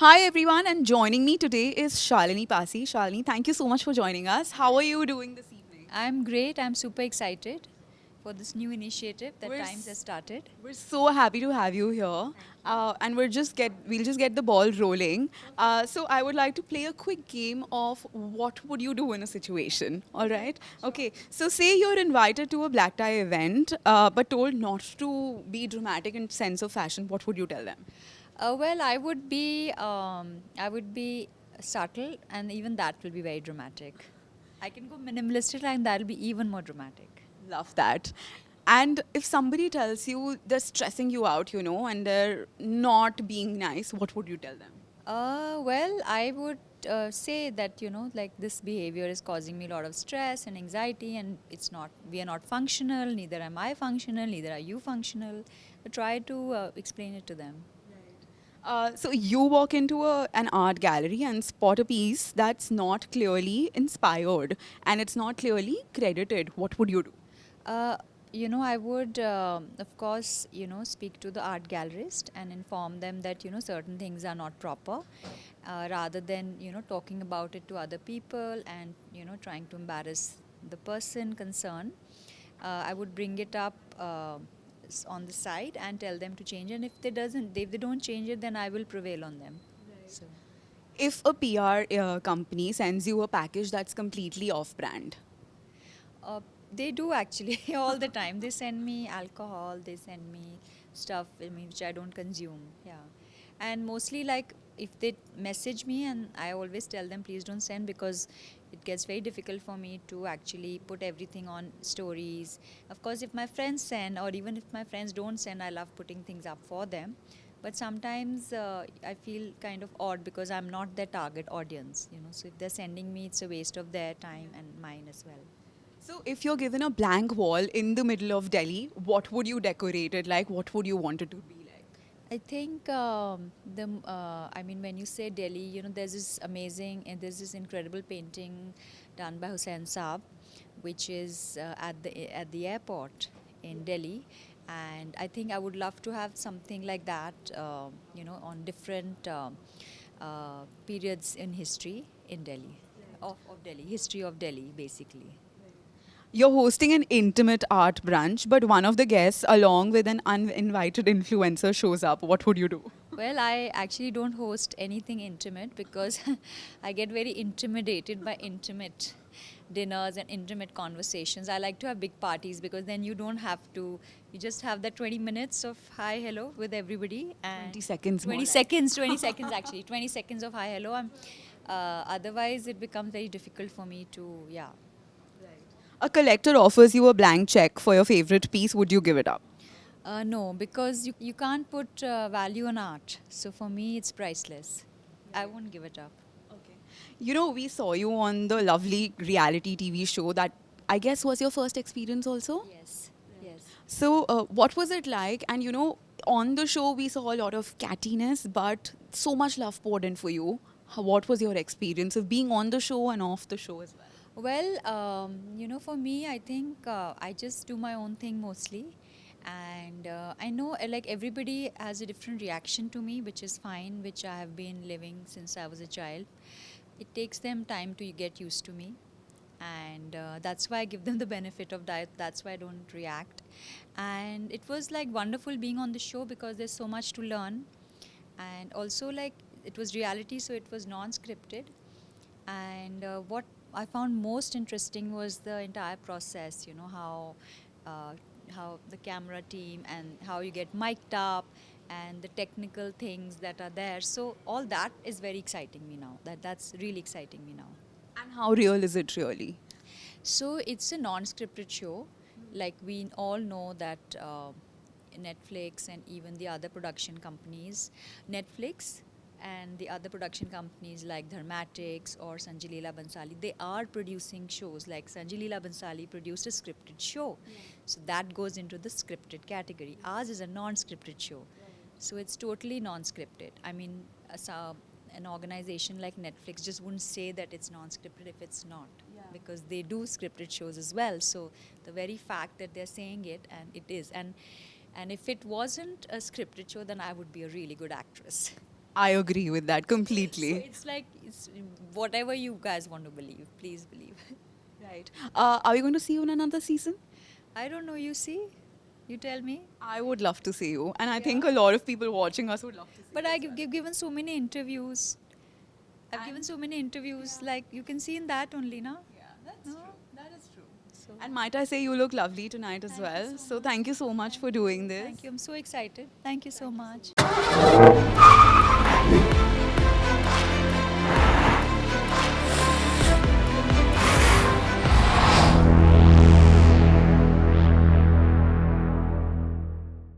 Hi everyone, and joining me today is Shalini Pasi. Shalini, thank you so much for joining us. How are you doing this evening? I'm great. I'm super excited for this new initiative that We're Times has s- started. we're so happy to have you here, and we'll just get the ball rolling. So I would like to play a quick game of what would you do in a situation. All right? Okay. So say you're invited to a black tie event, but told not to be dramatic in sense of fashion. What would you tell them? Well, I would be subtle, and even that will be very dramatic. I can go minimalistic, and that'll be even more dramatic. Love that. And if somebody tells you they're stressing you out, and they're not being nice, what would you tell them? Well, I would say that like this behavior is causing me a lot of stress and anxiety, and it's not. We are not functional. Neither am I functional. Neither are you functional. Try to explain it to them. So you walk into an art gallery and spot a piece that's not clearly inspired and it's not clearly credited. What would you do? Uh, I would, of course, speak to the art gallerist and inform them that, certain things are not proper, rather than, talking about it to other people and, trying to embarrass the person concerned. I would bring it up on the side and tell them to change. And if they don't change it, then I will prevail on them. So. If a PR company sends you a package that's completely off brand, Uh, they do actually all the time. They send me alcohol. They send me stuff which I don't consume. Yeah, and mostly like if they message me, and I always tell them please don't send because it gets very difficult for me to actually put everything on stories. Of course, if my friends send, or even if my friends don't send, I love putting things up for them. But sometimes I feel kind of odd because I'm not their target audience. So if they're sending me, it's a waste of their time and mine as well. so if you're given a blank wall in the middle of Delhi, what would you decorate it like? What would you want it to be like? I think I mean, when you say Delhi, there's this amazing and there's this incredible painting done by Hussain Saab, which is at the airport in Delhi, and I think I would love to have something like that, on different periods in history in Delhi, of Delhi, history of Delhi, basically. You're hosting an intimate art brunch, but one of the guests, along with an uninvited influencer, shows up. What would you do? Well, I actually don't host anything intimate because I get very intimidated by intimate dinners and intimate conversations. I like to have big parties because then you don't have to, you just have that 20 minutes of hi, hello with everybody, and 20 seconds more 20 like. seconds, 20 seconds actually, 20 seconds of hi, hello. Otherwise, it becomes very difficult for me to, yeah. A collector offers you a blank check for your favorite piece. Would you give it up? No, because you can't put value on art. So for me, it's priceless. I won't give it up. We saw you on the lovely reality TV show that I guess was your first experience also. Yes, yes. So, what was it like? And on the show, we saw a lot of cattiness, but so much love poured in for you. What was your experience of being on the show and off the show as well? Well, for me, I think I just do my own thing mostly. And I know like everybody has a different reaction to me, which is fine, which I have been living since I was a child. It takes them time to get used to me. And that's why I give them the benefit of that. That's why I don't react. And it was like wonderful being on the show because there's so much to learn. And also, like, it was reality, so it was non scripted. And what I found most interesting was the entire process. Uh, how the camera team and how you get mic'd up and the technical things that are there. So all that is very exciting me now. That's really exciting me now. And how real is it really? So it's a non-scripted show. Like we all know that Netflix and even the other production companies, Netflix and the other production companies like Dharmatics or Sanjay Leela Bansali, they are producing shows. Like Sanjay Leela Bansali produced a scripted show. So that goes into the scripted category. Ours is a non-scripted show. So it's totally non-scripted. I mean, an organization like Netflix just wouldn't say that it's non-scripted if it's not, because they do scripted shows as well. So the very fact that they're saying it, and it is, and if it wasn't a scripted show, then I would be a really good actress. I agree with that So completely. it's like it's whatever you guys want to believe. Please believe. Right. Are we going to see you in another season? I don't know. You see, you tell me. I would love to see you, and I think a lot of people watching us would love to see But you. I give given so many interviews. I've given so many interviews. Like you can see in that only, na. Yeah, that's No? true. That is true. So And might I say, you look lovely tonight as Thank you well. so So thank you so much for doing this. thank you. I'm so excited. Thank you so much.